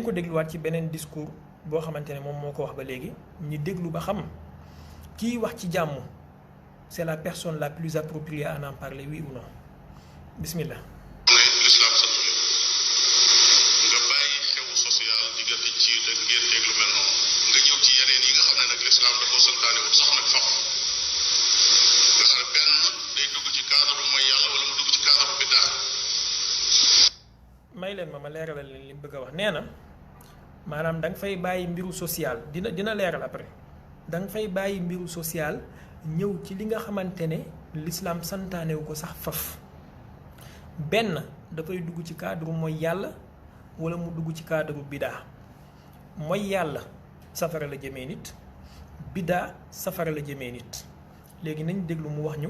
ko dégluwaat ci beneen discours boo xamante ne moom moo ko wax ba léegi ñi déglu ba xam kii wax ci jàmm c'est la personne la plus appropriée à en parler, oui ou non. Bismillah. L'islam sant leen nga bàyyi xew social diggante ci te ngeen teg lu mel noonu nga ñëw ci yeneen yi nga xam ne nag l'islam da koo santaane wut sax nag faf nga xam ne benn day dugg ci cadre mooy yàlla wala mu dugg ci cadre biddaa. may leen ma leeralal leen li mu bëgg a wax nee na maanaam da nga fay bàyyi mbiru social dina leeral après da nga fay bàyyi mbiru social ñëw ci li nga xamante ne l'islam santaane wu ko sax faf benn dafay dugg ci cadre mooy yàlla wala mu dugg ci cadre bidaa mooy yàlla safara la jëmee nit bidaa safara la jëmee nit léegi nañ déglu mu wax ñu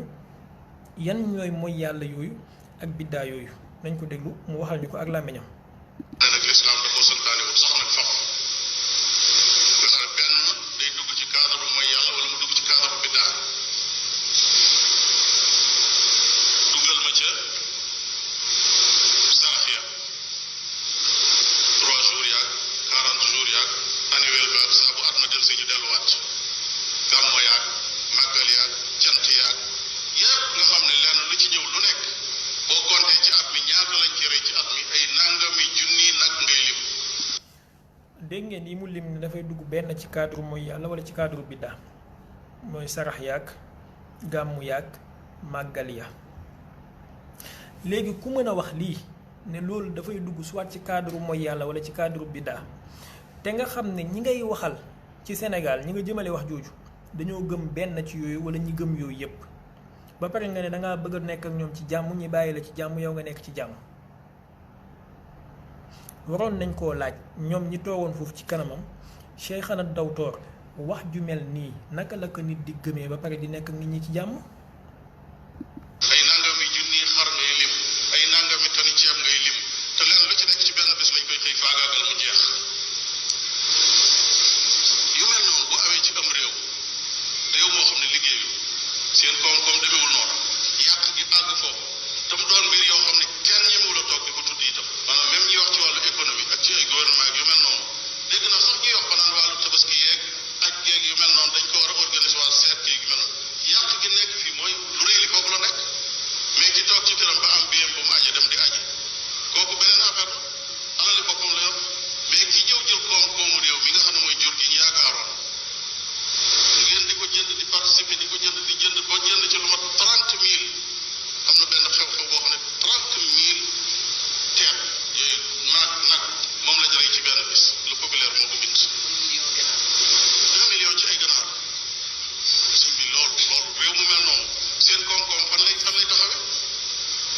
yan ñooy mooy yàlla yooyu ak bidaa yooyu nañ ko déglu mu waxal ñu ko ak làmmiñam. nag l'islam da koo santaane wut sax nag faf nga xam ne benn day dugg ci cadre mooy yàlla wala mu dugg ci cadre bidaa dugal ma ca sarax ya 3 jours yaag 40 jours yaag annuel baag saa bu at ma del see ñu delluwaat gàmmo yaag màggal yaag cant yaag yépp nga xam ne lenn lu ci ñëw lu nekk boo compté ci at mi ñaata lañ ci rey ci at mi ay nangami junni nag ngay lim. dégg ngeen yi mu lim ne dafay dugg benn ci cadre mooy yàlla wala ci cadre biddaa mooy sarax yaag gàmmu yaag màggal ya léegi ku mën a wax lii ne loolu dafay dugg soit ci cadre mooy yàlla wala ci cadre biddaa te nga xam ne ñi ngay waxal ci Sénégal ñi nga jëmale wax jooju dañoo gëm benn ci yooyu wala ñi gëm yooyu yépp ba pare nga ne dangaa bëgg a nekk ak ñoom ci jàmm ñi bàyyi la ci jàmm yow nga nekk ci jàmm waroon nañ koo laaj ñoom ñi toogoon foofu ci kanamam Cheikhana Dawtor wax ju mel nii naka la ko nit di gëmee ba pare di nekk ak nit ñi ci jàmm. ay nangami junni xar ngay lim ay nangami tani ceeb ngay lim te leen lu ci nekk ci benn bés lañ koy xëy faagaagal mu jeex yu mel noonu bu amee ci am réew moo xam ne liggéeyu seen koom-koom demewul noonu yàq gi àgg foofu te mu doon mbir yoo xam ne kenn ñemewul a toog di ko tudd itam maanaam même ñi wax ci wàllu économie ak ci ay gouvernement ak yu mel noonu dégg naa sax ñuy wax ba naan wàllu tabaski yeeg ak yeeg yu mel noonu dañ ko war a organiser waa seet yeeg yu mel noonu yàq gi nekk fii mooy lu rëy li foofu la nekk mais ki toog ci këram ba am biyam ba mu aje dem di aji kooku beneen affaire la alali boppam la yor mais ki ñëw jël koom-koomu réew mi nga xam ne mooy jur gi ñu yaakaaroon ngeen di ko jënd di participer di ko jënd di jënd ba jënd ci lu mat 30 000 am na benn xew-xew boo xam ne 30 000 teeb yooyu nag moom la jëlee ci benn bis lu populaire moo ko bind 2 millions ci ay ganaar suñ bi loolu réew mu mel noonu seen koom-koom fan lay taxawee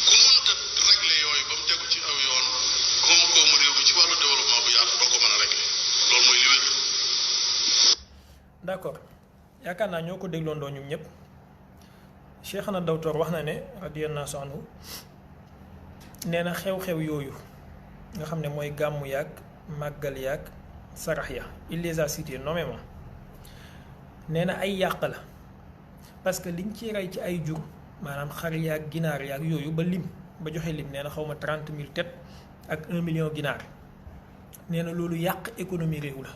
ku mënta régler yooyu ba mu tegu ci aw yoon koom-koomu réew mi ci wàllu développement bu yaatu doo ko mën a régler loolu mooy li wér. d'accord yaakaar naa ñoo ko dégloondoo ñun ñëpp Cheikhana Dawtor wax na ne radiyallahu anhu nee na xew-xew yooyu nga xam ne mooy gàmmu yaag màggal yaag sarax ya il les a cités nommément nee na ay yàq la parce que liñ ci rey ci ay jur maanaam xar yaag ginaar yaag yooyu ba joxe lim nee na xaw ma 30 000 têtes ak 1 million ginaar nee na loolu yàq économie réew la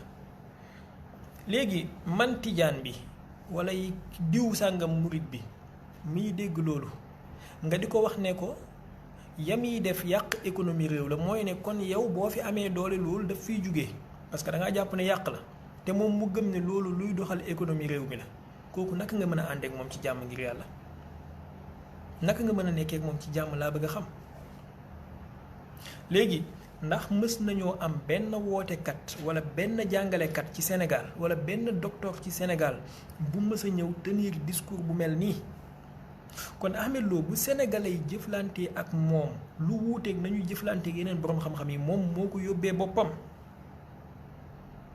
léegi man tijaan bi wala diw sàngam murit bi miy dégg loolu nga di ko wax ne ko yam yi def yàq économie réew la mooy ne kon yow boo fi amee doole loolu daf fiy jugee parce que da ngaa jàpp ne yàq la te moom mu gëm ne loolu luy doxal économie réew mi la kooku naka nga mën a àndeek moom ci jàmm ngir yàlla naka nga mën a nekkee ak moom ci jàmm laa bëgg a xam léegi ndax mës nañoo am benn wootekat wala benn jàngalekat ci Sénégal wala benn docteur ci Sénégal bu mës a ñëw tenir discours bu mel nii kon Ahmed Lo bu sénégalais yi jëflante ak moom lu wuuteeg nañuy jëflante ak yeneen boroom xam-xam yi moom moo ko yóbbee boppam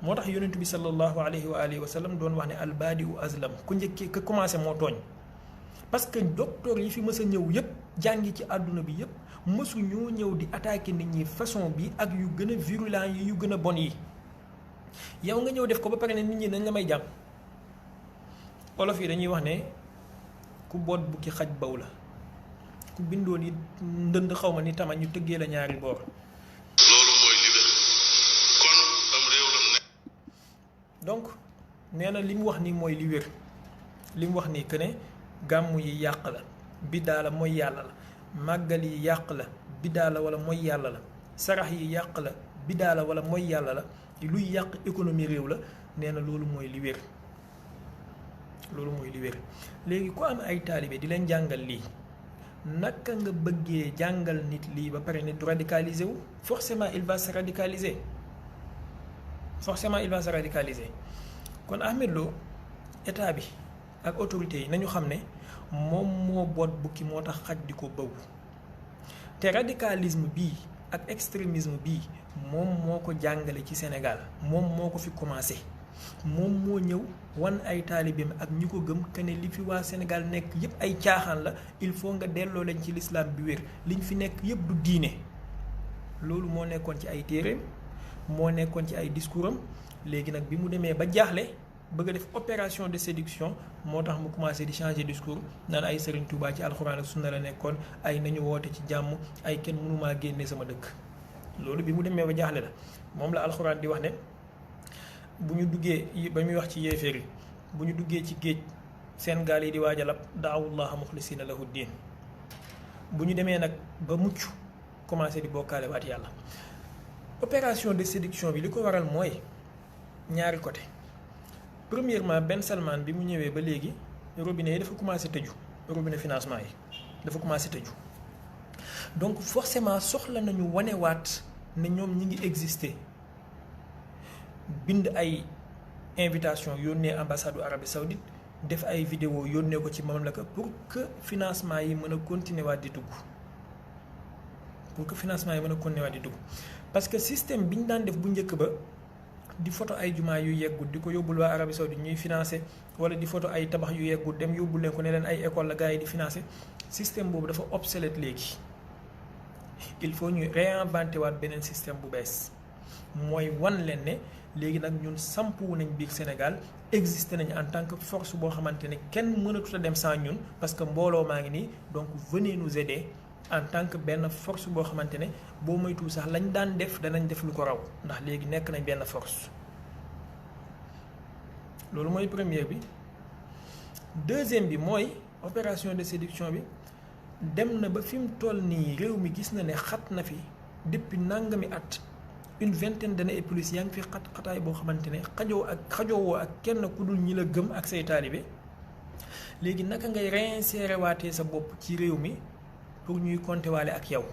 moo tax yonent bi sallallahu alayhi wa alihi wa sallam doon wax ne albaadiu azlam ku njëkkee ku commencé moo tooñ parce que docteur yi fi mës a ñëw yépp jàngi ci àdduna bi yépp mësu ñoo ñëw di attaquer nit ñi façon bi ak yu gën a virulent yi yu gën a bon yi yow nga ñëw def ko ba pare ne nit ñi dañ la may jàmm olof yi dañuy wax ne ku boot bukki xaj baw la ku bindoo ni ndënd xaw ma ni tama ñu tëggee la ñaari boor loolu mooy li wér kon donc nee na li mu wax nii mooy li wér li mu wax nii que ne gàmmu yi yàq la biddaa la mooy yàlla la màggal yi yàq la biddaa la wala mooy yàlla la sarax yi yàq la biddaa la wala mooy yàlla la luy yàq économie réew la nee na loolu mooy li wér loolu mooy li wér léegi ku am ay taalibe di leen jàngal lii naka nga bëggee jàngal nit lii ba pare nit du radicaliser wu forcément il va se radicaliser kon Ahmed Lo état bi ak autorités yi nañu xam ne moom moo boot bukki moo tax xaj di ko bëw te radicalisme bii ak extrémisme bii moom moo ko jàngale ci Sénégal moom moo ko fi commencé moom moo ñëw wan ay taalibeem ak ñi ko gëm que ne li fi waa Sénégal nekk yëpp ay caaxaan la il faut nga delloo leen ci l'islam bi wér liñ fi nekk yëpp du diine loolu moo nekkoon ci ay téereem moo nekkoon ci ay discours am léegi nag bi mu demee ba jaaxle bëgg a def opération de séduction moo tax mu commencé di changer discours naan ay Serigne Touba ci alxuraan ak sunna la nekkoon ay nañu woote ci jàmm ay kenn mënumaa génne sama dëkk loolu bi mu demee ba jaaxle la moom la alxuraan di wax ne bu ñu duggee ba muy wax ci yéeféer yi bu ñu duggee ci géej seen gaal yi di waaj a lab daawullaha muxlisina lahu diin bu ñu demee nag ba mucc commencé di bokkaale waat yàlla opération de séduction bi li ko waral mooy ñaari côté premièrement Ben Salman bi mu ñëwee ba léegi robinet yi dafa commencé tëju robinet financement yi dafa commencé tëju donc forcément soxla nañu wanewaat ne ñoom ñi ngi exister bind ay invitation yónnee ambassade u Arabie Saoudite def ay vidéo yónnee ko ci mamlaka pour que financement yi mën a continuer waat di dugg parce que système bi ñu daan def bu njëkk ba di photo ay jumaa yu yeggul di ko yóbbul waa Arabie Saoudite ñuy financé wala di photo ay tabax yu yeggul dem yóbbul leen ko ne leen ay école la gars yi di financé système boobu dafa obsolète léegi il faut ñu réinventé waat beneen système bu bees mooy wan leen ne léegi nag ñun sampu nañ biir Sénégal existé nañ en tant que force boo xamante ne kenn mënatut a dem sans ñun parce que mbooloo maa ngi nii donc venez nous aider en tant que benn force boo xamante ne boo moytuwul sax lañ daan def danañ def lu ko raw ndax léegi nekk nañ benn force loolu mooy première bi. deuxième bi mooy opération de séduction bi dem na ba fi mu toll nii réew mi gis na ne xat na fi depuis nangami at une vingtaine d'années et plus yaa ngi fi xataay boo xamante ne xajoowoo ak kenn ku dul ñi la gëm ak say taalibe léegi naka ngay réinsérer waatee sa bopp ci réew mi pour ñuy compter waale ak yow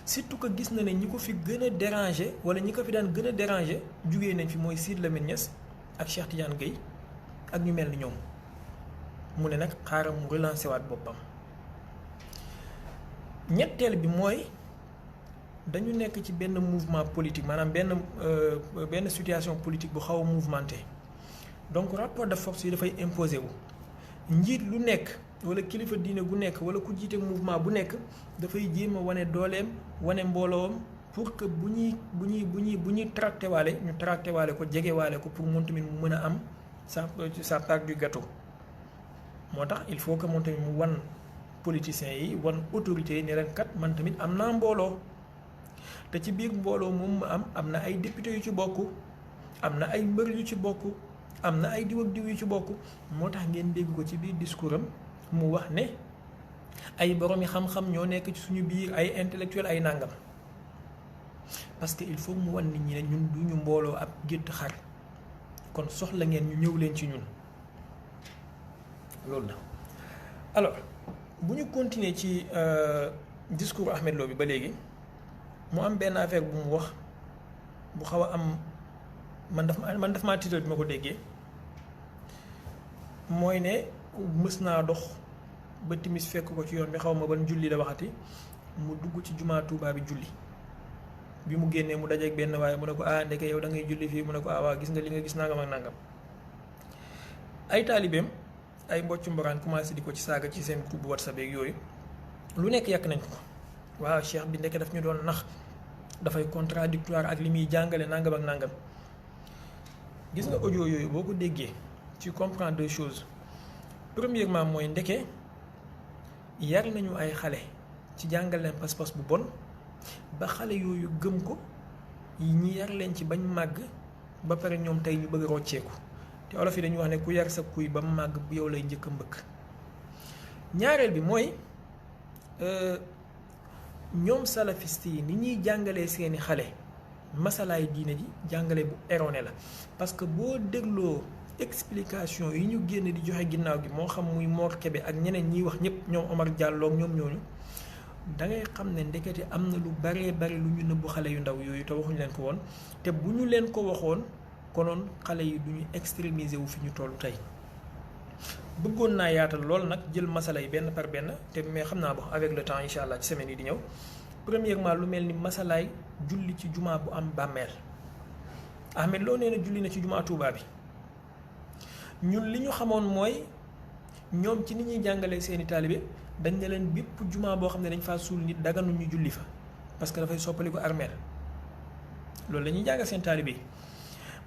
surtout que gis na ne ñi ko fi gën a déranger wala ñi ko fi daan gën a déranger jugee nañ fi mooy Sidy Lamine Niass ak Cheikh Tidiane Gueye ak ñu mel ni ñoom mu ne nag xaaral mu relancer waat boppam. ñetteel bi mooy dañu nekk ci benn mouvement politique maanaam benn situation politique bu xaw a mouvementé donc rapport de force yi dafay imposer wu njiit lu nekk wala kilifa diine gu nekk wala ku jiite mouvement bu nekk dafay jéem a wane dooleem wane mbooloom pour que bu ñuy tracté waale ñu tracté waale ko jege waale ko pour moom tamit mu mën a am sa part du gâteau moo tax il faut que moom tamit mu wan politiciens yi wan autorités yi ne leen kat man tamit am naa mbooloo te ci biir mbooloo moom ma am na ay député yu ci bokk am na ay mbër yu ci bokk am na ay diw ak diw yu ci bokk moo tax ngeen dégg ko ci biir discours am mu wax ne ay borom yi xam-xam ñoo nekk ci suñu biir ay intellectuel ay nàngam parce que il faut mu wan nit ñi ne ñun du ñu mbooloo ab gétt xar kon soxla ngeen ñu ñëw leen ci ñun loolu la. alors bu ñu continuer ci discours Ahmed Lo bi ba léegi mu am benn affaire bu mu wax bu xaw a am man daf maa tiital bi ma ko déggee mooy ne mës naa dox ba timis fekk ko ci yoon bi xaw ma ban julli la waxati mu dugg ci jumaa Tuubaa bi julli bi mu génnee mu dajeeg benn waaye mu ne ko ndeke yow da ngay julli fii mu ne ko waa gis nga li nga gis nangam ak nangam ay taalibeem ay mboccu mboraan commencé di ko ci saaga ci seen groupe WhatsApp beeg yooyu lu nekk yàq nañ ko waaw cheikh bi ndeke daf ñu doon nax dafay contradictoire ak li muy jàngale nangam ak nangam gis nga audio yooyu boo ko déggee tu comprends deux choses premièrement mooy ndeke yar nañu ay xale ci jàngal leen pas-pas bu bon ba xale yooyu gëm ko ñi yar leen ci bañ màgg ba pare ñoom tey ñu bëgg a rocceeku te olof yi dañuy wax ne ku yar sa kuy ba màgg bu yow lay njëkk a mbëkk. ñaareel bi mooy ñoom salafiste yi ni ñuy jàngalee seeni xale masalaay diine ji jàngale bu erroné la parce que boo dégloo explication yi ñu génn di joxe ginnaaw gi moo xam muy Mor Kébé ak ñeneen ñiy wax ñëpp ñoom Omar Diallo ak ñoom ñooñu da ngay xam ne ndekete am na lu baree bari lu ñu nëbbu xale yu ndaw yooyu te waxuñu leen ko woon te bu ñu leen ko waxoon konoon xale yi du ñu extrémiser wu fi ñu toll tey. bëggoon naa yaatal lool nag jël masala yi benn par benn te mais xam naa ba avec le temps incha allah ci semaine yi di ñëw premièrement lu mel ni masalaay julli ci jumaa bu am bàmmeel Ahmed Lo nee na julli na ci jumaa Touba bi ñun li ñu xamoon mooy ñoom ci nit ñuy jàngalee seeni taalibe dañ ne leen bépp jumaa boo xam ne dañ faa suul nit daganu ñu julli fa parce que dafay soppali ko armeel loolu la ñuy jàngal seen taalibe yi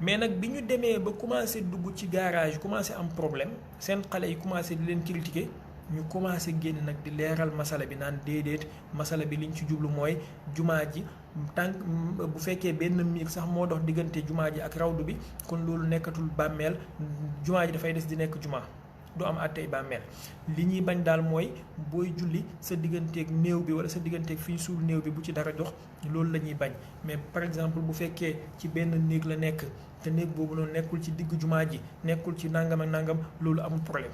mais nag bi ñu demee ba commencé dugg ci garage commencé am problème seen xale yi commencé di leen critiquer ñu commencé génn nag di leeral masala bi naan déedéet masala bi liñ ci jublu mooy jumaa ji tànk bu fekkee benn miir sax moo dox diggante jumaa ji ak rawdu bi kon loolu nekkatul bàmmeel jumaa ji dafay des di nekk jumaa du am àttey bàmmeel li ñuy bañ daal mooy booy julli sa digganteeg néew bi wala sa digganteeg fi ñu suul néew bi bu ci dara dox loolu la ñuy bañ mais par exemple bu fekkee ci benn néeg la nekk te néeg boobu noonu nekkul ci digg jumaa ji nekkul ci nangam ak nangam loolu amul problème.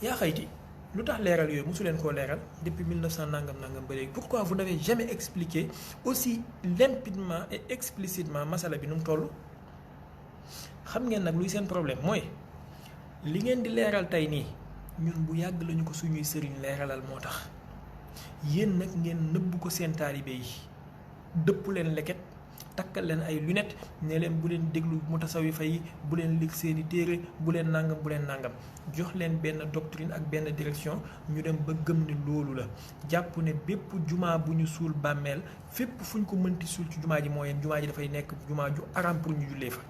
yaa xayti lu tax leeral yooyu mosu leen koo leeral depuis 1900 nangam ba léegi pourquoi vous n'avez jamais expliqué aussi limpidement et explicitement masala bi nu mu toll xam ngeen nag luy seen problème mooy. li ngeen di leeral tey nii ñun bu yàgg lañu ko suñuy sëriñ leeralal moo tax yéen nag ngeen nëbb ko seen taalibe yi dëpp leen leket takkal leen ay lunettes ne leen bu leen déglu mutasawifa yi bu leen lig seeni téere bu leen nangam jox leen benn doctrine ak benn direction ñu dem ba gëm ne loolu la jàpp ne bépp jumaa bu ñu suul bàmmeel fépp fu ñu ko mënti suul ci jumaa ji mooy jumaa ji dafay nekk jumaa ju araam pour ñu jullee fa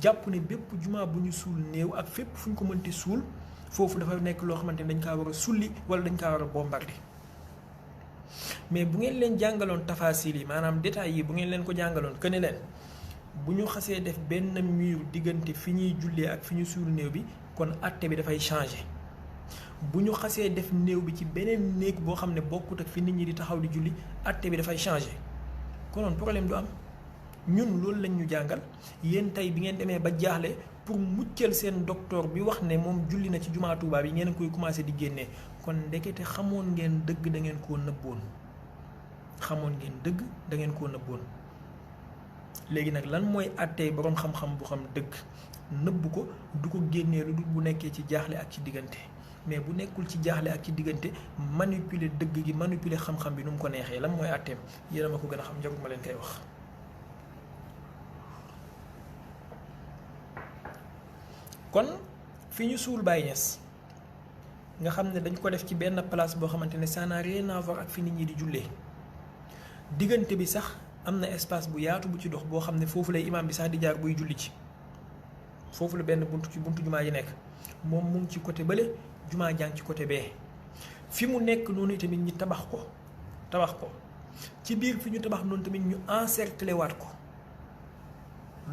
jàpp ne bépp jumaa bu ñu suul néew ak fépp fu ñu ko mënti suul foofu dafa nekk loo xamante ne dañ kaa war a sulli wala dañ kaa war a bombarder mais bu ngeen leen jàngaloon tafasil yi maanaam détails yi bu ngeen leen ko jàngaloon que ne leen bu ñu xasee def benn mur diggante fi ñuy jullee ak fi ñu suul néew bi kon àtte bi dafay changer bu ñu xasee def néew bi ci beneen néeg boo xam ne bokkut ak fi nit ñi di taxaw di julli àtte bi dafay changer konoon problème du am. ñun loolu lañ ñu jàngal yéen tey bi ngeen demee ba jaaxle pour muccal seen docteur bi wax ne moom julli na ci jumaa Tuubaa bi ngeen koy commencé di génnee kon ndekete xamoon ngeen dëgg da ngeen koo nëbboon léegi nag lan mooy àttee boroom xam-xam bu xam dëgg nëbb ko du ko génnee lu dul bu nekkee ci jaaxle ak ci diggante mais bu nekkul ci jaaxle ak ci diggante manipuler dëgg gi manipuler xam-xam bi nu mu ko neexee lan mooy àtteem yéen a ma ko gën a xam jarul ma leen koy wax. kon fi ñu suul Baye Niass nga xam ne dañ ko def ci benn place boo xamante ne ça n'a rien à voir ak fi nit ñi di jullee diggante bi sax am na espace bu yaatu bu ci dox boo xam ne foofu lay imaam bi sax di jaar buy julli ci foofu la benn buntu ci buntu jumaa ji nekk moom mu ngi ci côté bële jumaa jàng ci côté bee fi mu nekk noonu tamit ñu tabax ko ci biir fi ñu tabax noonu tamit ñu encercler waat ko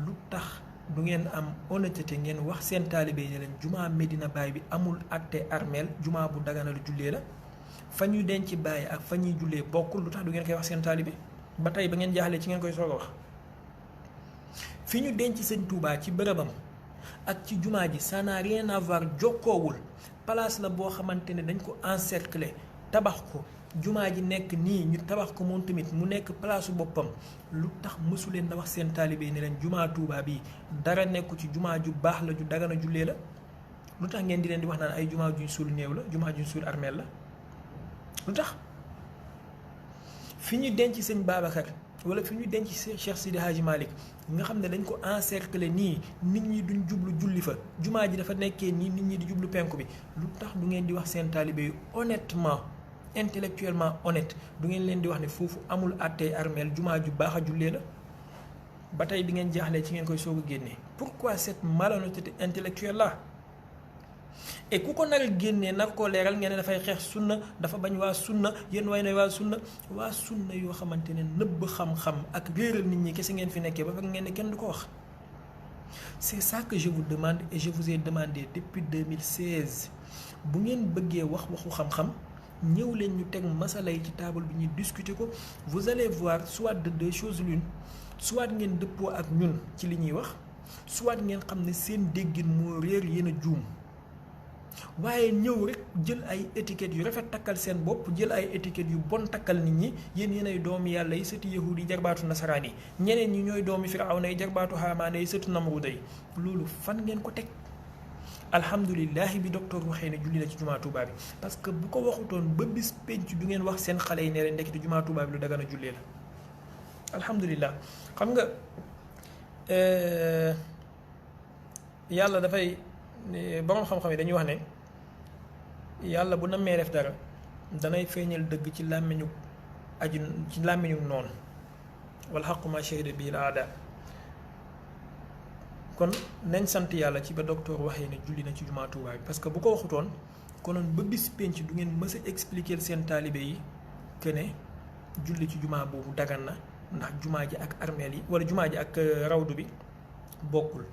lu tax du ngeen am honnêteté ngeen wax seen taalibe yi ne leen jumaa Medina Baye bi amul àtte armeel jumaa bu daganalu jullee la fa ñuy denc Baye ak fa ñuy jullee bokkul lu tax du ngeen koy wax seen taalibe ba tey ba ngeen jaaxlee ci ngeen koy soog a wax fi ñu denc sëñ Touba ci bërëbam ak ci jumaa ji ça n'a rien à voir jokkoowul place la boo xamante ne dañ ko encercler tabax ko jumaa ji nekk nii ñu tabax ko moom tamit mu nekk palaasu boppam lu tax mësu leen da wax seen taalibe yi ne leen jumaa Tuubaa bi dara nekku ci jumaa ju baax la ju dagana jullee la lu tax ngeen di leen di wax naan ay jumaa juñ suul néew la jumaa juñ suul armeel la lu tax fi ñu denc sëñ Babacar wala fi ñu denc Cheikh Sidi Hadji Malick nga xam ne dañ ko encercler nii nit ñi duñ jublu julli fa jumaa ji dafa nekkee nii nit ñi di jublu penku bi lu tax du ngeen di wax seen taalibe yi honnêtement intellectuellement honnête du ngeen leen di wax ne foofu amul àttee armeel jumaa ju baax a jullee la ba tey bi ngeen jaaxlee ci ngeen koy soog a génnee pourquoi cette malhonnêteté intellectuelle là et ku ko nar a génnee nar koo leeral ngeen ne dafay xeex sunna dafa bañ waa sunna yéen way ne waa sunna yoo xamante ne nëbb xam-xam ak réeral nit ñi kese ngeen fi nekkee ba fekk ngeen ne kenn du ko wax. C'est ça que je vous demande et je vous ai demandé depuis 2016 bu ngeen bëggee waxu xam-xam ñëw leen ñu teg masala yi ci table bi ñuy discuter ko vous allez voir soit de deux choses l'une soit ngeen dëppoo ak ñun ci li ñuy wax soit ngeen xam ne seen déggin moo réer yéen a juum waaye ñëw rek jël ay étiquettes yu rafet takkal seen bopp jël ay étiquettes yu bon takkal nit ñi yéen ay doomi yàlla yi sëti yahudi yi jarbaatu nasaraan yi ñeneen ñi ñooy doomi firawna yi jarbaatu haamaane yi sëtu namruda yi loolu fan ngeen ko teg. alhamdulilahi bi docteur waxee ne julli na ci jumaa Tuubaa bi parce que bu ko waxutoon ba bis penc du ngeen wax seen xale yi ne leen ndekete jumaa Tuubaa bi lu dagan a jullee la alhamdulilah. xam nga yàlla dafay borom xam-xam yi dañuy wax ne yàlla bu nammee def dara danay feeñal dëgg ci làmmiñu ci làmmiñu noonu wala xaqu ma shahida bil aada. kon nañ sant yàlla ci ba docteur waxee ne julli na ci jumaa Tuubaa bi parce que bu ko waxutoon konoon ba bis penc du ngeen mës a expliquer seen taalibe yi que ne julli ci jumaa boobu dagan na ndax jumaa ji ak armeel yi wala jumaa ji ak rawdu bi bokkul.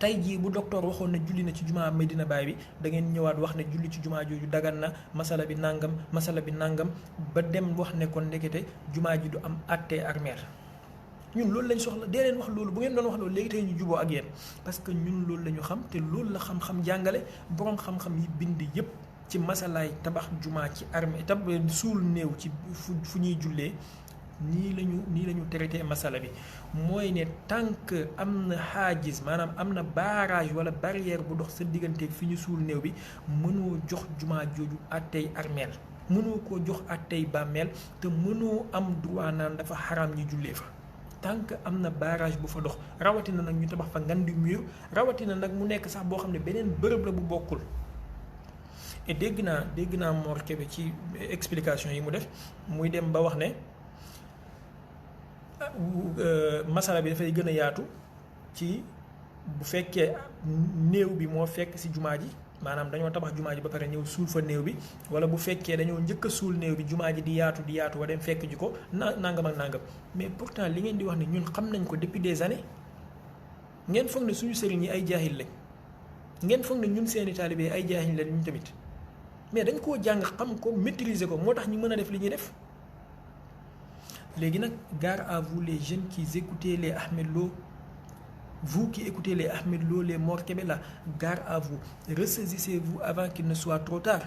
tey jii bu docteur waxoon ne julli na ci jumaa Medina Baay bi da ngeen ñëwaat wax ne julli ci jumaa jooju dagan na masala bi nàngam ba dem wax ne kon ndekete jumaa ji du am àttee armeel. ñun loolu lañ soxla dee leen wax loolu bu ngeen doon wax loolu léegi tey ñu juboo ak yéen parce que ñun loolu la ñu xam te loolu la xam-xam jàngale boroom xam-xam yi bind yépp ci masalaay tabax jumaa ci armée suul néew ci fu ñuy jullee nii la ñu traité masala bi mooy ne tant que am na xaajis maanaam am na barrage wala barrière bu dox sa diggante fi ñu suul néew bi mënoo jox jumaa jooju àttey armeel mënoo koo jox àttey bàmmeel te mënoo am droit naan dafa xaraam ñu jullee fa tant que am na barrage bu fa dox rawatina nag ñu tabax fa ngan di mur rawatina nag mu nekk sax boo xam ne beneen bërëb la bu bokkul. et dégg naa Mor Kébé ci explication yi mu def muy dem ba wax ne masala bi dafay gën a yaatu ci bu fekkee néew bi moo fekk ci jumaa ji maanaam dañoo tabax jumaa ji ba pare ñëw suul fa néew bi wala bu fekkee dañoo njëkk a suul néew bi jumaa ji di yaatu wa dem fekk ji ko nangam ak nangam mais pourtant li ngeen di wax ne ñun xam nañ ko depuis des années ngeen foog ne suñu sëriñ yi ay jaahil lañ ngeen foog ne ñun seeni taalibe ay jaahil lañ ñun tamit mais dañ koo jàng xam ko maîtriser ko moo tax ñu mën a def li ñuy def. léegi nag gare à vous les jeunes qui écoutez les Ahmed Lo. Vous qui écoutez les Ahmed Lo, les Mor Kébé là, gare à vous. Ressaisissez-vous avant qu'il ne soit trop tard.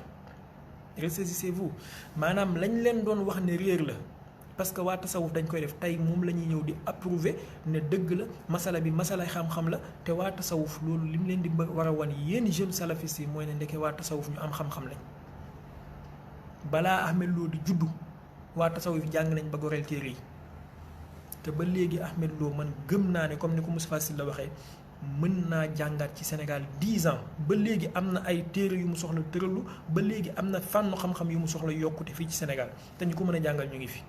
Ressaisissez-vous. maanaam lañ leen doon wax ne réer la parce que waa tasawuf dañ koy def tey moom la ñuy ñëw di approuver ne dëgg la masala bi masala xam-xam la te waa tasawuf loolu li mu leen di war a wan yéen jeunes salafistes yi mooy ne ndeke waa tasawuf ñu am xam-xam lañ. balaa Ahmed Lo di juddu waa tasawuf jàng nañ ba goreel téere yi. te ba léegi Ahmed Lo man gëm naa ne comme ni ko Moustapha Sy la waxee mën naa jàngaat ci Sénégal 10 ans ba léegi am na ay téere yu mu soxla tëralu ba léegi am na fànn xam-xam yu mu soxla yokkute fii ci Sénégal te ñu ko mën a jàngal ñu ngi fi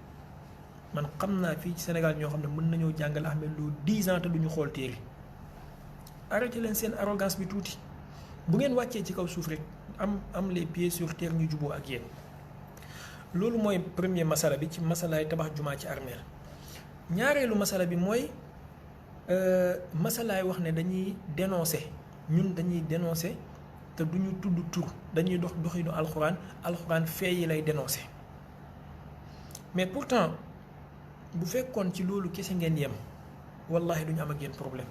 man xam naa fii ci Sénégal ñoo xam ne mën nañoo jàngal Ahmed Lo 10 ans te du ñu xool téere. arrêté leen seen arrogance bi tuuti bu ngeen wàccee ci kaw suuf rek am les pieds sur terre ñu juboo ak yéen loolu mooy premier masala bi ci masalaay tabax jumaa ci armeel. ñaareelu masala bi mooy masalaay wax ne dañuy dénoncer ñun dañuy dénoncer te duñu tudd tur dañuy doxinu alxuraan fee yi lay dénoncer mais pourtant bu fekkoon ci loolu kese ngeen yem wallahi duñu am ak yéen problème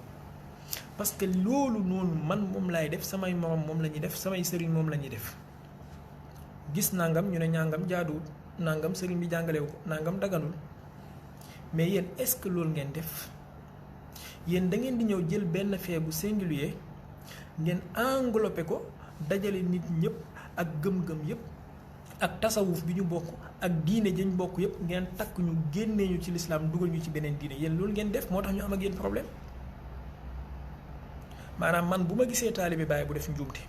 parce que loolu noonu man moom laay def samay morom moom la ñuy def samay sëriñ moom la ñuy def gis nangam ñu ne ñàngam jaaduwul nangam sëriñ bi jàngalewu ko nangam daganul mais yéen est-ce que loolu ngeen def yéen da ngeen di ñëw jël benn fait bu singulier ngeen englobé ko dajale nit ñëpp ak gëm-gëm yëpp ak tasawuf bi ñu bokk ak diine jañ bokk yëpp ngeen takk ñu génnee ñu ci lislaam dugal ñu ci beneen diine yéen loolu ngeen def moo tax ñu am ak yéen problème maanaam man bu ma gisee taalibe Baay bu def njuumte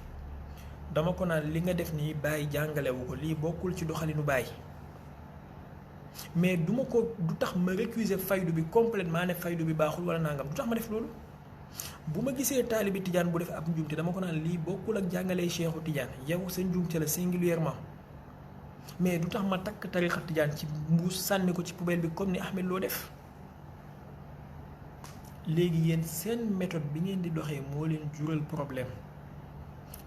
dama ko naan li nga def nii Baay jàngalewu ko lii bokkul ci doxalinu Baay mais du tax ma récuser faydu bi complètement ne faydu bi baaxul wala nangam du tax ma def loolu bu ma gisee taalibi tijaan bu def ab njuumte dama ko naan lii bokkul ak jàngalee Cheikhu Tijaan yow sa njuumte la singulièrement mais du tax ma takk tarixa tijaan ci mbuus sànni ko ci poubelle bi comme ni Ahmed Lo def. léegi yéen seen méthode bi ngeen di doxee moo leen jural problème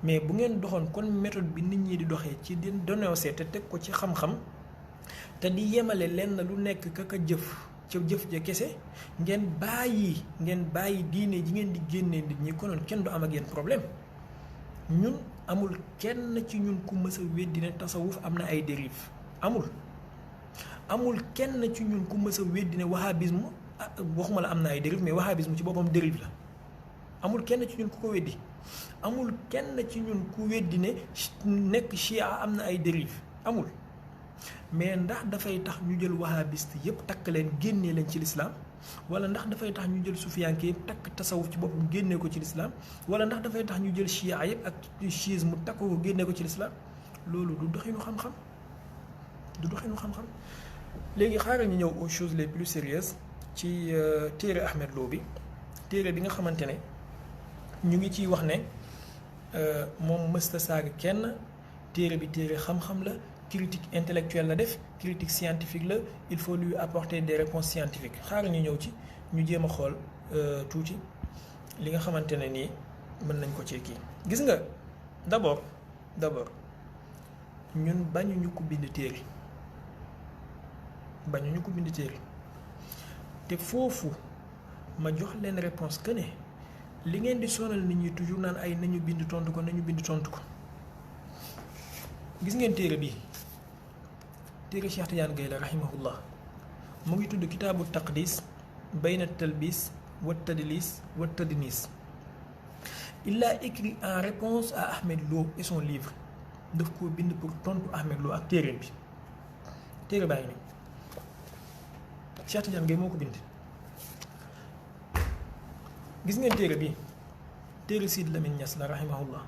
mais bu ngeen doxoon kon méthode bi nit ñi di doxee ci di dénoncer te teg ko ci xam-xam te di yemale lenn lu nekk kaka jëf ca jëf ja kese ngeen bàyyi diine ji ngeen di génnee nit ñi konoon kenn du am ak yéen problème. ñun amul kenn ci ñun ku mës a weddi ne tasawuf am na ay dérive amul kenn ci ñun ku mës a weddi ne wahhabisme waxuma la am na ay dérive mais wahhabisme ci boppam dérive la amul kenn ci ñun ku ko weddi amul kenn ci ñun ku weddi ne nekk chia am na ay dérive amul mais ndax dafay tax ñu jël wahhabiste yépp takk leen génnee leen ci lislaam wala ndax dafay tax ñu jël sufiyanke yëpp takk tasawuf ci boppam génnee ko ci lislaam wala ndax dafay tax ñu jël chia yëpp ak chiisme takk ko génnee ko ci lislaam loolu du doxinu xam-xam léegi xaaral ñu ñëw aux choses les plus sérieuses ci téere Ahmed Lo bi téere bi nga xamante ne ñu ngi ciy wax ne moom mësta saaga kenn téere bi téere xam-xam la critique intellectuelle la def critique scientifique la il faut lui apporter des réponses scientifiques xaaral ñu ñëw ci ñu jéem a xool tuuti li nga xamante ne nii mën nañ ko ci kii gis nga d'abord ñun bañuñu ko bind téere te foofu ma jox leen réponse que ne li ngeen di sonal nit ñi toujours naan ay nañu bind tontu ko gis ngeen téere bi téere Cheikh Tidiane Gaye la rahimahullah mu ngi tudd kitaabu taqdis bayna talbis wa tadlis wa tadnis. Il a écrit en réponse à Ahmed Lo et son livre daf ko bind pour tontu Ahmed Lo ak téere bi téere baa ngi nii Cheikh Tidiane Gaye moo ko bind. gis ngeen téere bi téere Sidy Lamine Niass la rahimahullah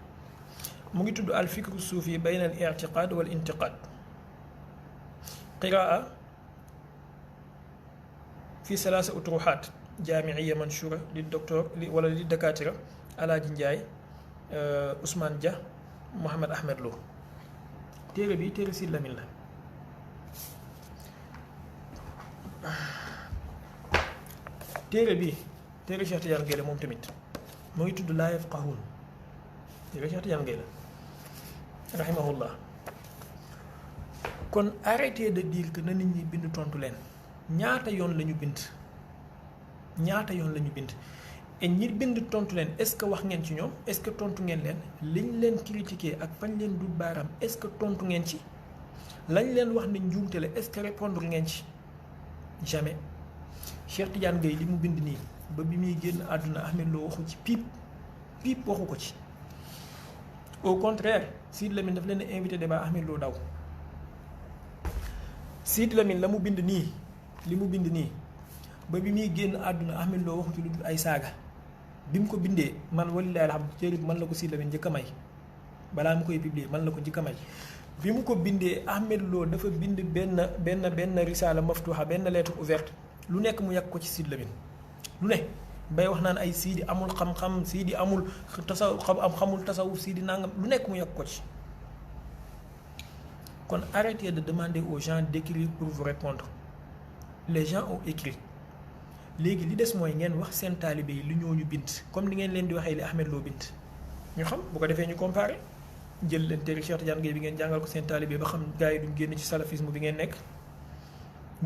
mu ngi tudd al fikru suufi bayna al i'tiqad wal intiqad qiraa fi salaasa utruxaat jaamiiya manshura li docteur wala li dakatira Alaaji Njaay Ousmane Dia Mohamed Ahmed Lo téere bi téere Sidy Lamine la téere bi téere Cheikh Tidiane Gaye la moom tamit mu ngi tudd laa yafqahuun téere Cheikh Tidiane Gaye la rahimahullah kon arrêtez de dire que na nit ñi bind tontu leen ñaata yoon la ñu bind et ñi bind tontu leen est-ce que wax ngeen ci ñoom est-ce que tontu ngeen leen liñ leen critiquer ak fañ leen du baaraam est-ce que tontu ngeen ci lañ leen wax ne njuumte la est-ce que répondre ngeen ci jamais Cheikh Tidiane Gaye li mu bind nii ba bi muy génn àdduna Ahmed Lo waxu ci piip waxu ko ci au contraire Sidy Lamine daf leen invité débat Ahmed Lo daw Sidy Lamine li mu bind nii ba bi muy génn àdduna Ahmed Lo waxu ci lu dul ay saaga bi mu ko bindee man walilahi alhamdu téere bi man la ko Sidy Lamine njëkk a may balaa mu koy publier man la ko njëkk a may bi mu ko bindee Ahmed Lo dafa bind benn risaala maftuha benn lettre ouverte lu nekk mu yàq ko ci Sidy Lamine lu ne bay wax naan ay Sidy amul xam-xam Sidy amul xamul tasawuf Sidy nangam lu nekk mu yàq ko ci. kon arrêtez de demander aux gens d'écrire pour vous répondre les gens ont écrit léegi li des mooy ngeen wax seen taalibe yi lu ñooñu bind comme ni ngeen leen di waxee li Ahmed Lo bind ñu xam bu ko defee ñu comparer jël leen téere Cheikh Tidiane Gaye bi ngeen jàngal ko seen taalibe ba xam gars yi duñ génn ci salafisme bi ngeen nekk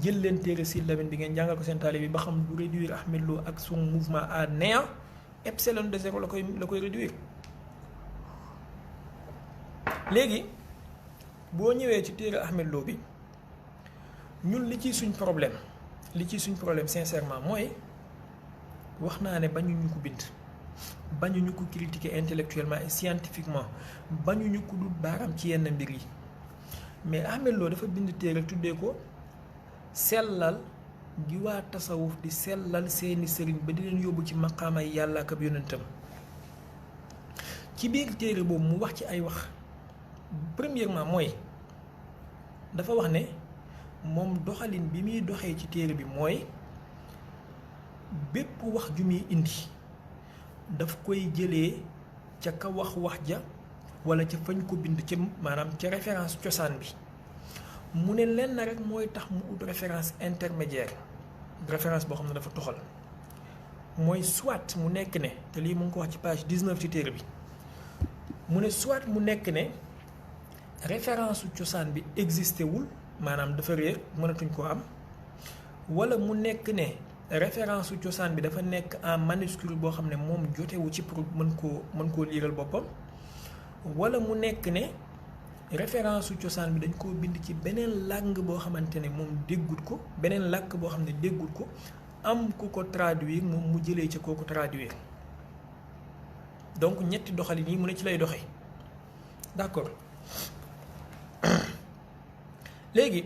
jël leen téere Sidy Lamine bi ngeen jàngal ko seen taalibe ba xam du réduire Ahmed Lo ak son mouvement à néant epsilon de zéro la koy réduire. léegi boo ñëwee ci téere Ahmed Lo bi ñun li ci suñ problème sincèrement mooy wax naa ne bañuñu ko bind bañuñu ko critiquer intellectuellement et scientifiquement bañuñu ko dul baaram ci yenn mbir yi mais Ahmed Lo dafa bind téere tuddee ko sellal gi waa tasawuf di sellal seeni sëriñ ba di leen yóbbu ci maqaamay yàlla ak ab yonentam ci biir téere boobu mu wax ci ay wax premièrement mooy dafa wax ne moom doxalin bi muy doxee ci téere bi mooy bépp wax ju muy indi daf koy jëlee ca ka wax ja wala ca fañ ko bind ca maanaam ca référence cosaan bi mu ne lenn rek mooy tax mu ut référence intermédiaire référence boo xam ne dafa toxal mooy soit mu nekk ne te lii mu ngi ko wax ci page 19 ci téere bi mu ne soit mu nekk ne référence su cosaan bi existé wul maanaam dafa réer mënatuñ koo am wala mu nekk ne référence su cosaan bi dafa nekk en manuscrit boo xam ne moom jotewu ci pour mën koo liiral boppam wala mu nekk ne référence su cosaan bi dañ koo bind ci beneen langue boo xamante ne moom déggut ko beneen làkk boo xam ne déggut ko am ku ko traduire moom mu jëlee ca kooku traduire donc ñetti doxalin yi mu ne ci lay doxee d'accord léegi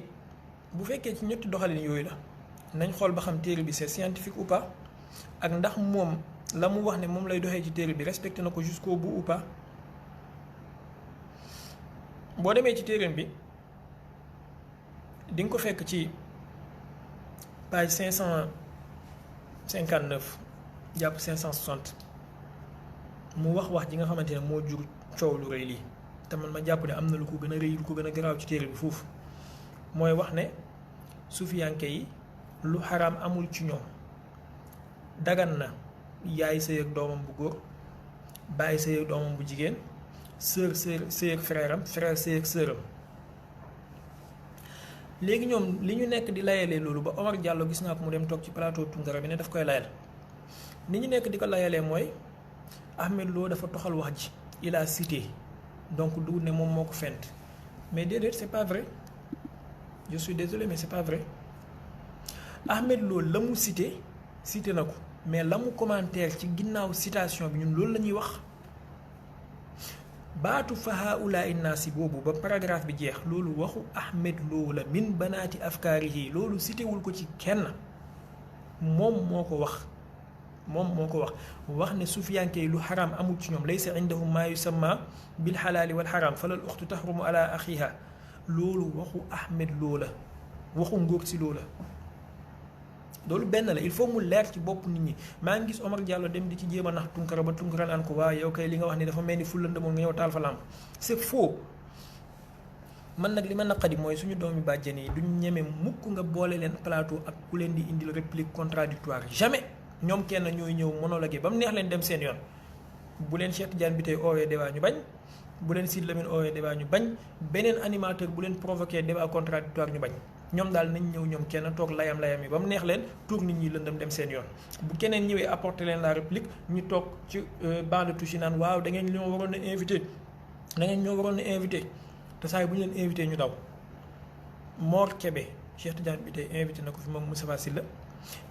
bu fekkee ci ñetti doxalin yooyu la nañ xool ba xam téere bi c'est scientifique ou pas ak ndax moom la mu wax ne moom lay doxee ci téere bi respecté na ko jusqu'au bout ou pas boo demee ci téereem bi di nga ko fekk ci page 559 jàpp 560 mu wax ji nga xamante ne moo jur coow lu rëy lii te man ma jàpp ne am na lu ko gën a rëy lu ko gën a garaaw ci téere bi foofu mooy wax ne sufiyanke yi lu xaraam amul ci ñoom dagan na yaay sëy ak doomam bu góor bàyyi sëy ak doomam bu jigéen sœur sëy ak frère am frère sëy ak sœuram léegi ñoom li ñu nekk di layalee loolu ba Omar Diallo gis naa ko mu dem toog ci plateau Tunkara bi ne daf koy layal ni ñu nekk di ko layalee mooy Ahmed Lo dafa toxal wax ji il a cité donc du ne moom moo ko fent mais déedéet c'est pas vrai je suis désolé mais c'est pas vrai Ahmed Lo la mu cité na ko mais la mu commentaire ci ginnaaw citation bi ñun loolu la ñuy wax baatu fa haulaai naasi boobu ba paragraphe bi jeex loolu waxu Ahmed Lo la min banaati afkaarihi loolu cité wul ko ci kenn moom moo ko wax wax ne sufiyanke yi lu xaraam amul ci ñoom laysa indahum maa yusamma bil xalaali wal xaraam falal uxtu taxrumu ala axiha loolu waxu Ahmed Lo la waxu ngóor si loo la loolu benn la il faut mu leer ci bopp nit ñi maa ngi gis Omar Diallo dem di ci jéem a nax Tunkara ba Tunkara naan ko waaw yow kay li nga wax ni dafa mel ni fullande moom nga ñëw taal fa lamp c'est faux man nag li ma naqadi mooy suñu doomi bàjjen yi duñ ñeme mukk nga boole leen plateau ak ku leen di indil réplique contradictoire jamais ñoom kenn ñooy ñëw monologue ba mu neex leen dem seen yoon bu leen Cheikh Tidiane bi tey oowee débat ñu bañ bu leen Sidy Lamine oowee débat ñu bañ beneen animateur bu leen provoqué débat contradictoire ñu bañ ñoom daal nañ ñëw ñoom kenn toog layam-layam yi ba mu neex leen tour nit ñi lëndëm dem seen yoon bu keneen ñëwee apporter leen la réplique ñu toog ci banc de touche yi naan waaw da ngeen ñoo waroon a invité te saa yi bu ñu leen invité ñu daw Mor Kébé Cheikh Tidiane bi tey invité na ko fi moom Moustapha Sylla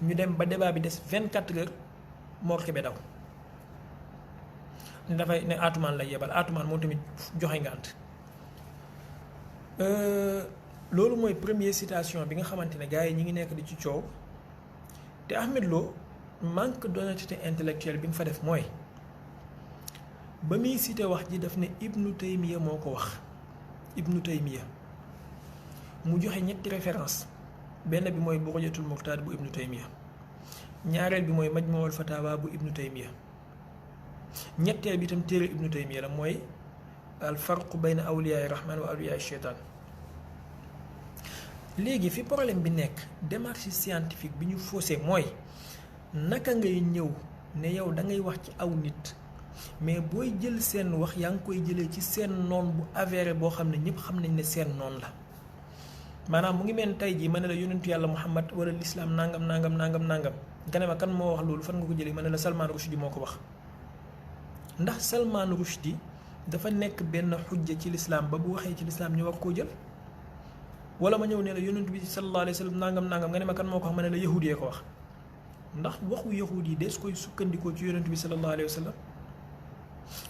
ñu dem ba débat bi des 24 heures Mor Kébé daw ne dafay ne Atoumane lay yebal Atoumane moom tamit joxe ngànt loolu mooy première citation bi nga xamante ne gars yi ñi ngi nekk di ci coow te Ahmed Lo manque d'honnêteté intellectuelle bi nga fa def mooy ba muy cité wax ji daf ne Ibnu Taymiya moo ko wax Ibnu Taymiya mu joxe ñetti référence benn bi mooy Bughyatul Muqtad bu Ibnu Taymiya ñaareel bi mooy Majmuul Fatawa bu Ibnu Taymiya ñetteel bi itam téere Ibnu Taymiya la mooy al farqu bayna awliyaay rahman wa awliyaay sheytaan léegi fi problème bi nekk démarche scientifique bi ñu faussé mooy naka ngay ñëw ne yow da ngay wax ci aw nit mais booy jël seen wax yaa ngi koy jëlee ci seen noon bu avéré boo xam ne ñëpp xam nañ ne seen noon la maanaam mu ngi mel tey jii ma ne la yonentu yàlla Muhammad wala l'islam nangam nga ne ma kan moo wax loolu fan nga ko jëlee ma ne la Salman Rushdie moo ko wax ndax Salman Rushdie dafa nekk benn xujja ci l'islam ba bu waxee ci l'islam ñu war koo jël wala ma ñëw ne la yonent bi sallallahu alayhi wa sallam nangam nga ne ma kan moo ko wax ma ne la yahud yee ko wax ndax waxu yahud yi des koy sukkandikoo ci yonent bi sallallahu alayhi wa sallam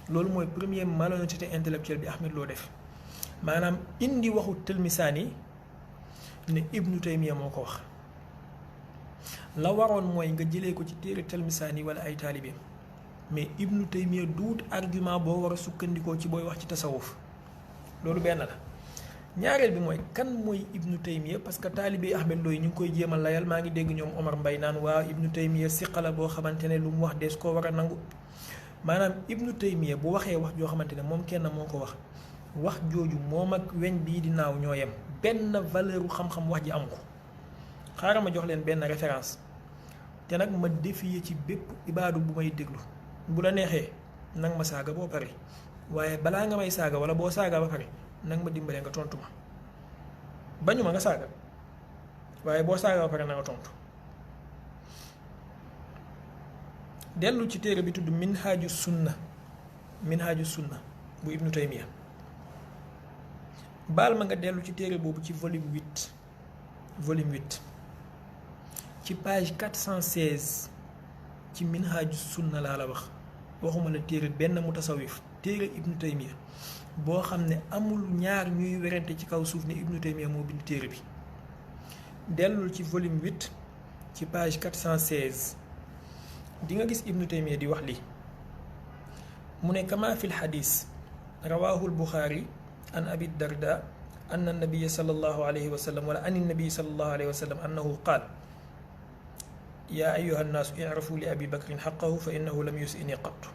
loolu mooy premier malhonnêteté intellectuelle bi Ahmed Lo def maanaam indi waxu Tilmisaani ne Ibnu Taymiya moo ko wax la waroon mooy nga jëlee ko ci téere Tilmisaani wala ay taalibeem mais Ibnu Taymiya duut argument boo war a sukkandikoo ci booy wax ci tasawuf loolu benn la ñaareel bi mooy kan mooy Ibnu Taymiya parce que taalibe Ahmed Lo yi ñu ngi koy jéem a layal maa ngi dégg ñoom Omar Mbaye naan waa Ibnu Taymiya siqala boo xamante ne lu mu wax dees koo war a nangu maanaam Ibnu Taymiya bu waxee wax joo xamante ne moom kenn moo ko wax jooju moom ak weñ bii di naaw ñoo yem benn valeur u xam-xam wax ji am ko xaaral ma jox leen benn référence te nag ma défier ci bépp ibaadu bu may déglu bu la neexee nag ma saaga boo pare waaye balaa nga may saaga wala boo saaga ba pare nag ma dimbalee nga tontu ma bañu ma nga saaga waaye boo saaga ba pare na nga tontu dellu ci téere bi tudd minhaaju sunna bu Ibnu Taymiya baal ma nga dellu ci téere boobu ci volume 8 ci page 416 ci minhaaju sunna laa la waxuma la téere benn mutasawif téere Ibnu Taymiya boo xam ne amul ñaar ñuy werante ci kaw suuf ne Ibnu Taymiya moo bind téere bi dellul ci volume 8 ci page 416 di nga gis Ibnu Taymiya di wax lii mu ne kama fi lxadis rawahu lbuxaari an abi darda anna nabiya sallallahu alayhi wa sallam wala an nabiy sallallahu alayhi wa sallam annahu qaal yaa ayuha nnaasu irafu li abi bakrin xaqahu fa innahu lam yusini qattu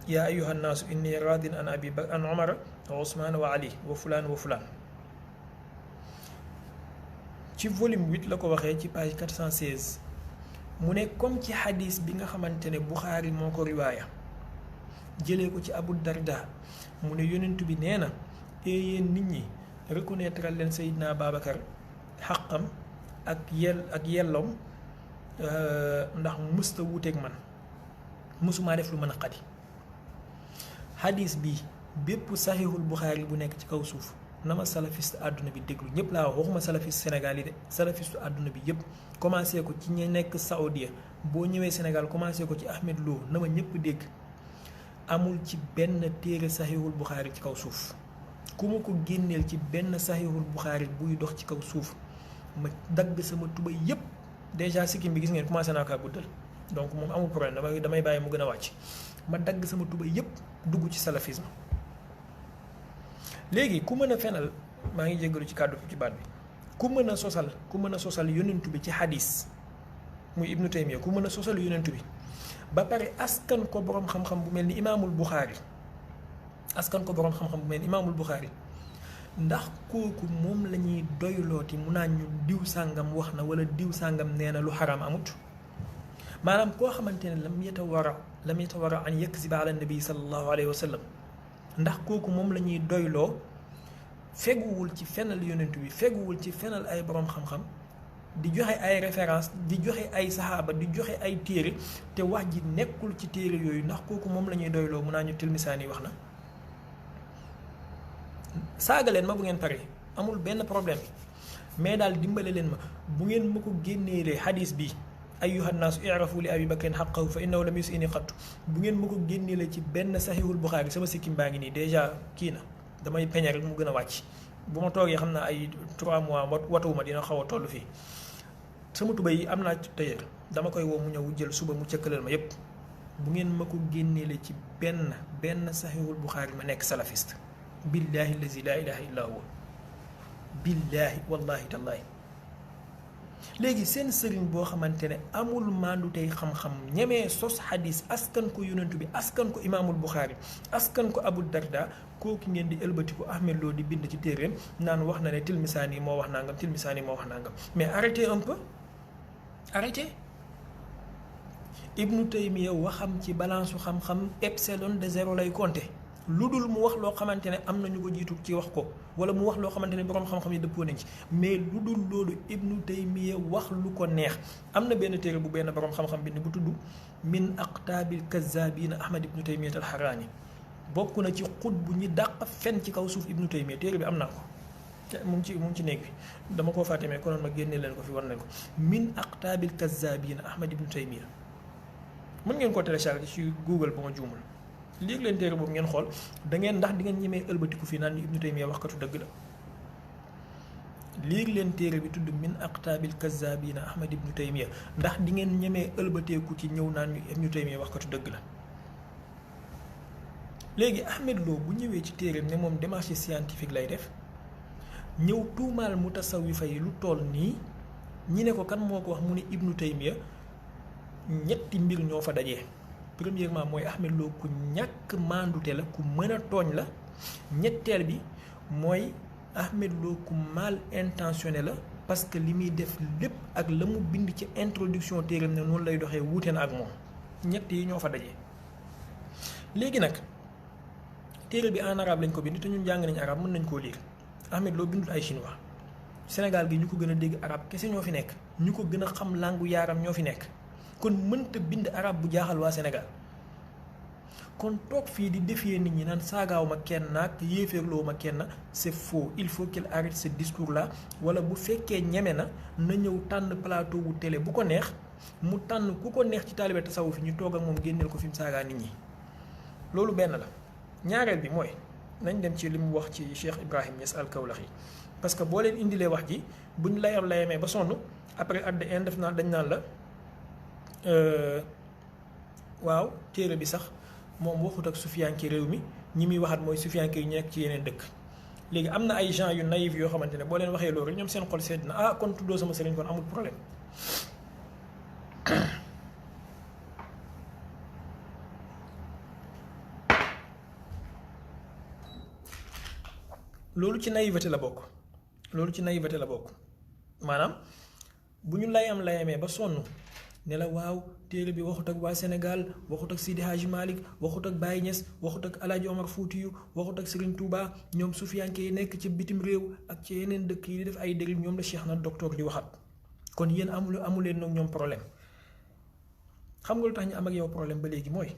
yaa ayuha nnaasu inni raadin an abi bakr an umara wa usmaan wa ali wa fulaan ci volume 8 la ko waxee ci page 416 mu ne comme ci xadis bi nga xamante ne Buxaari moo ko riwaaya jëlee ko ci Abu Darda mu ne yonent bi nee na yéen nit ñi reconnaître leen Seydina Babacar xaqam ak yelloom ndax mësta wuuteeg man mësumaa def lu mën a xadi xadis bi bépp saxiixul Buxaari bu nekk ci kaw suuf na ma salafiste àdduna bi déglu ñëpp laa wax waxuma salafiste Sénégal yi de salafiste àdduna bi yëpp commencé ko ci ñi nekk Saoudia boo ñëwee Sénégal commencé ko ci Ahmed Lo na ma ñëpp dégg amul ci benn téere saxiixul Buxaari ci kaw suuf ku ma ko génneel ci benn saxiixul Buxaari buy dox ci kaw suuf ma dagg sama tubay yëpp déjà sikkim bi gis ngeen commencé naa kaa guddal donc moom amul problème damay bàyyi mu gën a wàcc ma dagg sama tubay yëpp dugg ci salafisme léegi ku mën a fenal maa ngi jéggalu ci kàddu ci baat bi ku mën a sosal yonentu bi ci xadis muy Ibnu Taymiya ku mën a sosal yonentu bi ba pare askan ko boroom xam-xam bu mel ni imaamul Buxaari ndax kooku moom la ñuy doylooti mu naan ñu diw sàngam wax na wala diw sàngam nee na lu xaraam amut maanaam koo xamante ne lam yatawara an yakziba ala nabi sallallahu alayhi wa sallam ndax kooku moom la ñuy doyloo feguwul ci fenal yonent bi feguwul ci fenal ay boroom xam-xam di joxe ay référence di joxe ay saxaaba di joxe ay téere te wax ji nekkul ci téere yooyu ndax kooku moom la ñuy doyloo mun naa ñu Tilmisaani wax na saaga leen ma bu ngeen paree amul benn problème mais daal dimbale leen ma bu ngeen ma ko génneelee xadis bi ayyuha nnaasu i'rafu li abi bakrin xaqahu fa innahu lam yusini qattu bu ngeen ma ko génneelee ci benn saxiixul Buxaari sama sikkim baa ngi nii déjà kii na damay peñe rek mu gën a wàcc bu ma toogee xam naa ay 3 mois watuwuma dina xaw a toll fii sama tuba yi am naa tailleur dama koy woo mu ñëw jël suba mu cëkkalal ma yépp bu ngeen ma ko génneelee ci benn saxiixul Buxaari ma nekk salafiste billahi allazi laa ilaha illa huwa billahi wallahi tallahi léegi seen sëriñ boo xamante ne amul maandu tey xam-xam ñemee sos xadis askan ko yonentu bi askan ko imaamul Buxaari askan ko Abu Darda kooku ngeen di ëlbatiku Ahmed Lo di bind ci téeréem naan wax na ne Tilmisaani moo wax nangam mais arrêtez un peu arrêtez Ibnu Taymiya waxam ci balance su xam-xam epsilon de 0 lay compter lu dul mu wax loo xamante ne am na ñu ko jiitu ci wax ko wala mu wax loo xamante ne boroom xam-xam yi dëppoo nañ ci mais lu dul loolu Ibnu Taymiya wax lu ko neex am na benn téere bu benn boroom xam-xam bi ne bu tudd min aqtaabil kazzaabiina Ahmad Ibnu Taymiya al-Harraani bokk na ci xut bu ñu dàq fen ci kaw suuf Ibnu Taymiya téere bi am naa ko mu ngi ci néeg bi dama koo fàtte mais konoon ma génne leen ko fi war nañ ko min aqtaabil kazzaabiina Ahmad Ibnu Taymiya mën ngeen koo télécharger ci Google ba ma juumul léegi leen téere boobu ngeen xool da ngeen ndax di ngeen ñemee ëlbatiku fii naan ñu Ibnu Taymiya waxkatu dëgg la léegi leen téere bi tudd min aqtaabil kazzaabiina Ahmad Ibnu Taymiya ndax di ngeen ñemee ëlbateeku ci ñëw naan ñu Ibnu Taymiya waxkatu dëgg la léegi Ahmed Lo bu ñëwee ci téereem ne moom démarche scientifique lay def ñëw tuumaal mutasawifa yi lu toll nii ñi ne ko kan moo ko wax mu ne Ibnu Taymiya ñetti mbir ñoo fa dajee. Premièrement mooy Ahmed Lo ku ñàkk maandute la ku mën a tooñ la. ñetteel bi mooy Ahmed Lo ku mal intentionné la parce que li muy def lépp ak la mu bind ci introduction téeram ne noonu lay doxee wuute na ak moom ñett yi ñoo fa dajee. léegi nag téere bi en arabe lañ ko bind te ñun jàng nañ arabe mën nañ koo lire Ahmed Lo bindul ay chinois Sénégal gi ñu ko gën a dégg arabe kese ñoo fi nekk ñu ko gën a xam langue yaaram ñoo fi nekk kon mënta bind arabe bu jaaxal waa Sénégal. kon toog fii di défier nit ñi naan saagaaw ma kenn naag yéeféerloo ma kenn c'est faux il faut qu'il arrête ce discours là wala bu fekkee ñeme na ñëw tànn plateau wu télé bu ko neex mu tànn ku ko neex ci taalibe tasawuf fi ñu toog ak moom génneel ko fi mu saagaa nit ñi loolu benn la. ñaareel bi mooy nañ dem ci li mu wax ci Cheikh Ibrahim Niass al-Kawlaxi parce que boo leen indilee wax ji buñ layamee ba sonn après at the end def naa dañ naan la waaw téere bi sax moom waxut ak sufiyanke réew mi ñi muy waxat mooy sufiyanke yu nekk ci yeneen dëkk. léegi am na ay gens yu naïf yoo xamante ne boo leen waxee loolu ñoom seen xol sedd na ah kon tuddoo sama sëriñ kon amul problème. loolu ci naïveté la bokk maanaam bu ñu layamee ba sonn ne la waaw téere bi waxut ak waa Sénégal waxut ak Sidi Hadji Malick waxut ak Baye Niass waxut ak El Hadj Omar Foutiyou waxut ak Serigne Touba ñoom sufiyanke yi nekk ci bitim réew ak ci yeneen dëkk yi di def ay dérive ñoom la Cheikh na docteur di waxat kon yéen amuleen nag ñoom problème xam nga lu tax ñu am ak yow problème ba léegi mooy